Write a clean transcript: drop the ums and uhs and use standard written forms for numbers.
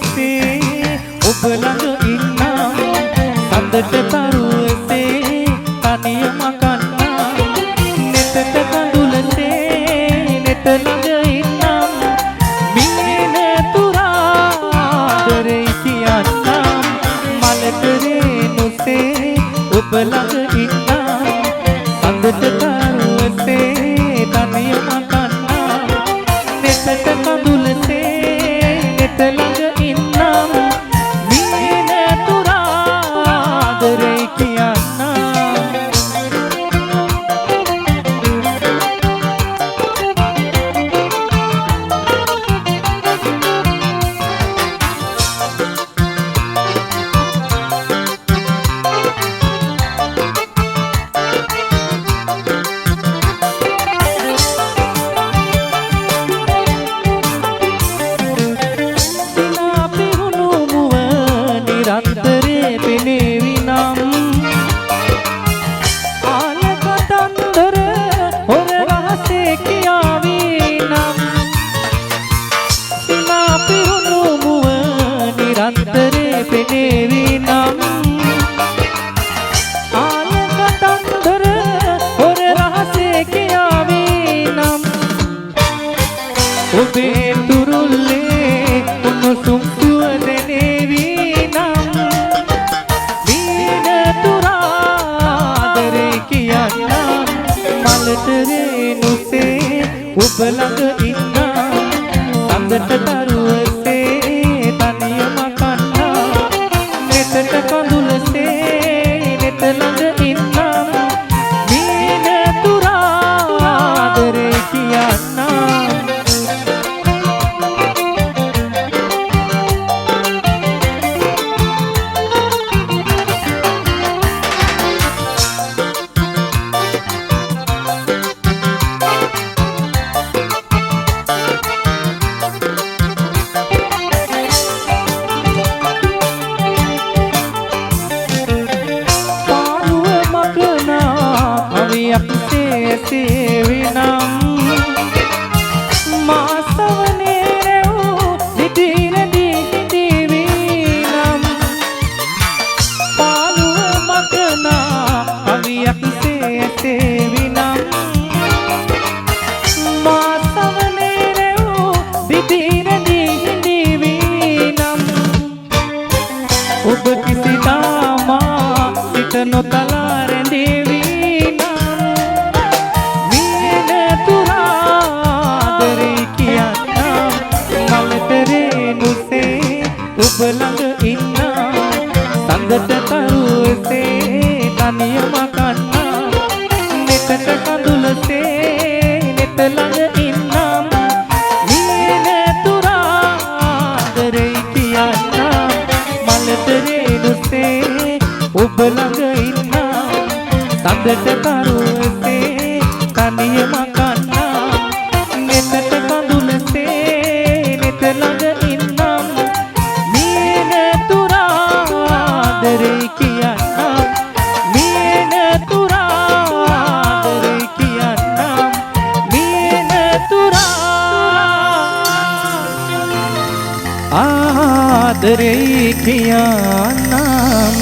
නුසේ ඔබ ළඟ ඉන්නම් සඳට තරුවසේ තනියම කන්නා නෙතට කඳුලසේ නෙත ළඟ ඉන්නම් මින තුරාදරේ කියන්නම් මලකරේ නුසේ ඔබ ළඟ ඉන්නම් සඳට තරුවසේ තනියම කන්නා නෙතට කඳුලසේ නෙත ළඟ ඉන්නම් මින තුරාදරේ කියන්නම් නිරන්තරේ පෙනේවිනම් ආල කතන්දර හොර රහසේ කියාවිනම් සිනා පිරුණු මුව නිරන්තරේ පෙනේවිනම් ආල කතන්දර හොර රහසේ කියාවිනම් ඔබේ තුරුල්ලේ උණුසුම් සුවඳ මලතරේ නුසේ ඔබ ළඟ ඉන්නම් සඳට තරුවසේ තනියම කන්නා නෙතට කඳුලසේ නෙත ළඟ ඉන්නම් මින තුරාදරේ කියන්නම් සේවිනම් මාසවනේ රැව් දිදිරදී හිඳිවිනම් පාළුව මකනා අවියක් සේවිනම් මාසවනේ රැව් දිදිරදී හිඳිවිනම් ඔබ කිසිදාමා සිත නොතලා රැඳෙවි ඔබ ළඟ ඉන්නම් සඳට තරුවසේ තනියම කන්නා නෙතට කඳුලසේ නෙත ළඟ ඉන්නම් මින තුරාදරේ කියන්නම් මලතරේ නුසේ ඔබ ළඟ ඉන්නම් සඳට තරුවසේ තනියම කන්නා නෙතට කඳුලසේ නෙත ළඟ ඉන්නම් තුරාදරේ කියන්නම් මින තුරාදරේ කියන්නම් මින තුරාදරේ කියන්නම්